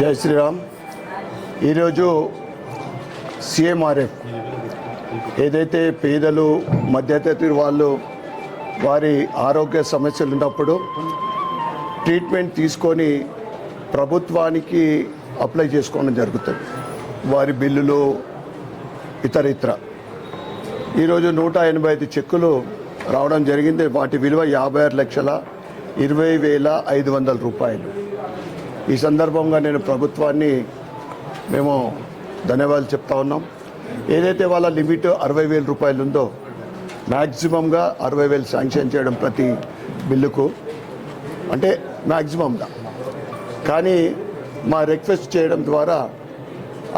జై శ్రీరామ్. ఈరోజు సిఎంఆర్ఎఫ్ ఏదైతే పేదలు మధ్యతరగతి వాళ్ళు వారి ఆరోగ్య సమస్యలు ఉన్నప్పుడు ట్రీట్మెంట్ తీసుకొని ప్రభుత్వానికి అప్లై చేసుకోవడం జరుగుతుంది. వారి బిల్లులు ఇతర ఈరోజు 185 చెక్కులు రావడం జరిగింది. వాటి విలువ 56,20,500 రూపాయలు. ఈ సందర్భంగా నేను ప్రభుత్వాన్ని మేము ధన్యవాదాలు చెప్తా ఉన్నాం. ఏదైతే వాళ్ళ లిమిట్ 60,000 రూపాయలు ఉందో మ్యాక్సిమంగా 60,000 శాంక్షన్ చేయడం ప్రతి బిల్లుకు, అంటే మ్యాక్సిమంగా. కానీ మా రిక్వెస్ట్ చేయడం ద్వారా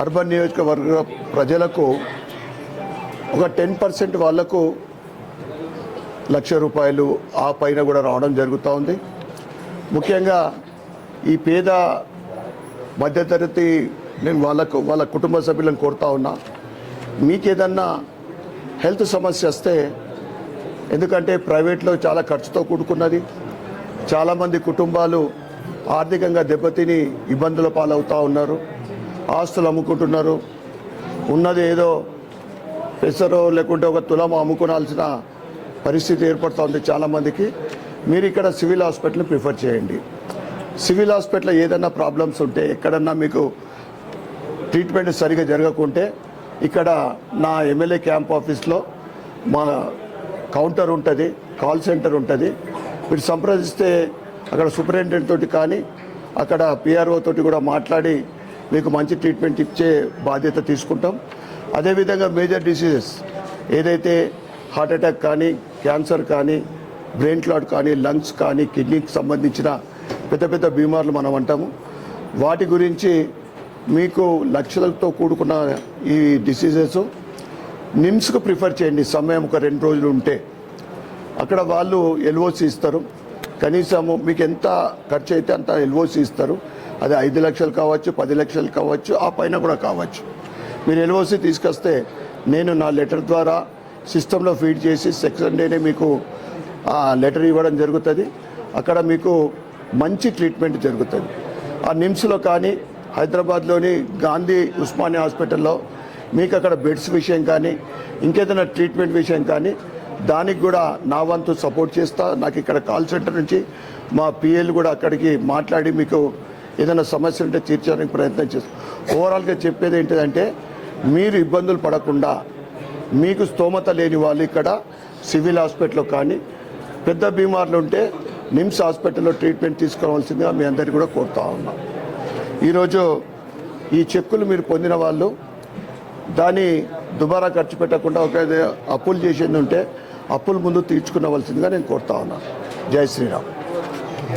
అర్బన్ నియోజకవర్గ ప్రజలకు ఒక 10% వాళ్లకు ₹1,00,000 ఆ పైన కూడా రావడం జరుగుతూ ఉంది. ముఖ్యంగా ఈ పేద మధ్యతరగతి నేను వాళ్ళ కుటుంబ సభ్యులను కోరుతా ఉన్నా, మీకేదన్నా హెల్త్ సమస్య వస్తే, ఎందుకంటే ప్రైవేట్లో చాలా ఖర్చుతో కూడుకున్నది, చాలామంది కుటుంబాలు ఆర్థికంగా దెబ్బతిని ఇబ్బందుల పాలవుతూ ఉన్నారు, ఆస్తులు అమ్ముకుంటున్నారు, ఉన్నది ఏదో పెసరో లేకుంటే ఒక తులమో అమ్ముకోవాల్సిన పరిస్థితి ఏర్పడుతుంది చాలామందికి. మీరు ఇక్కడ సివిల్ హాస్పిటల్ని ప్రిఫర్ చేయండి. సివిల్ హాస్పిటల్లో ఏదైనా ప్రాబ్లమ్స్ ఉంటే, ఎక్కడన్నా మీకు ట్రీట్మెంట్ సరిగా జరగకుంటే, ఇక్కడ నా ఎమ్మెల్యే క్యాంప్ ఆఫీస్లో మా కౌంటర్ ఉంటుంది, కాల్ సెంటర్ ఉంటుంది. మీరు సంప్రదిస్తే అక్కడ సూపరింటెండెంట్ తోటి కానీ అక్కడ పిఆర్ఓ తోటి కూడా మాట్లాడి మీకు మంచి ట్రీట్మెంట్ ఇచ్చే బాధ్యత తీసుకుంటాం. అదేవిధంగా మేజర్ డిసీజెస్ ఏదైతే హార్ట్ అటాక్ కానీ, క్యాన్సర్ కానీ, బ్రెయిన్ క్లాట్ కానీ, లంగ్స్ కానీ, కిడ్నీకి సంబంధించిన పెద్ద పెద్ద బీమార్లు మనం అంటాము. వాటి గురించి మీకు లక్షలతో కూడుకున్న ఈ డిసీజెస్ నిమ్స్కు ప్రిఫర్ చేయండి. సమయం ఒక 2 రోజులు ఉంటే అక్కడ వాళ్ళు ఎల్ఓసి ఇస్తారు. కనీసము మీకు ఎంత ఖర్చు అయితే అంత ఎల్ఓసి ఇస్తారు. అది 5 లక్షలు కావచ్చు, 10 లక్షలు కావచ్చు, ఆ పైన కూడా కావచ్చు. మీరు ఎల్ఓసి తీసుకొస్తే నేను నా లెటర్ ద్వారా సిస్టంలో ఫీడ్ చేసి సెకండ్ డేనే మీకు ఆ లెటర్ ఇవ్వడం జరుగుతుంది. అక్కడ మీకు మంచి ట్రీట్మెంట్ జరుగుతుంది. ఆ నిమ్స్లో కానీ, హైదరాబాద్లోని గాంధీ ఉస్మానియా హాస్పిటల్లో మీకు అక్కడ బెడ్స్ విషయం కానీ, ఇంకేదైనా ట్రీట్మెంట్ విషయం కానీ, దానికి కూడా నా వంతు సపోర్ట్ చేస్తా. నాకు ఇక్కడ కాల్ సెంటర్ నుంచి మా పిఎల్ కూడా అక్కడికి మాట్లాడి మీకు ఏదైనా సమస్య ఉంటే తీర్చడానికి ప్రయత్నం చేస్తాం. ఓవరాల్గా చెప్పేది ఏంటిదంటే, మీరు ఇబ్బందులు పడకుండా, మీకు స్తోమత లేని వాళ్ళు ఇక్కడ సివిల్ హాస్పిటల్లో కానీ, పెద్ద బీమార్లు ఉంటే నిమ్స్ హాస్పిటల్లో ట్రీట్మెంట్ తీసుకోవాల్సిందిగా మీ అందరికీ కూడా కోరుతా ఉన్నాం. ఈరోజు ఈ చెక్కులు మీరు పొందిన వాళ్ళు దాన్ని దుబారా ఖర్చు పెట్టకుండా ఒక అప్పులు చేసేది ఉంటే అప్పులు ముందు తీర్చుకునవలసిందిగా నేను కోరుతా ఉన్నాను. జై శ్రీరామ్.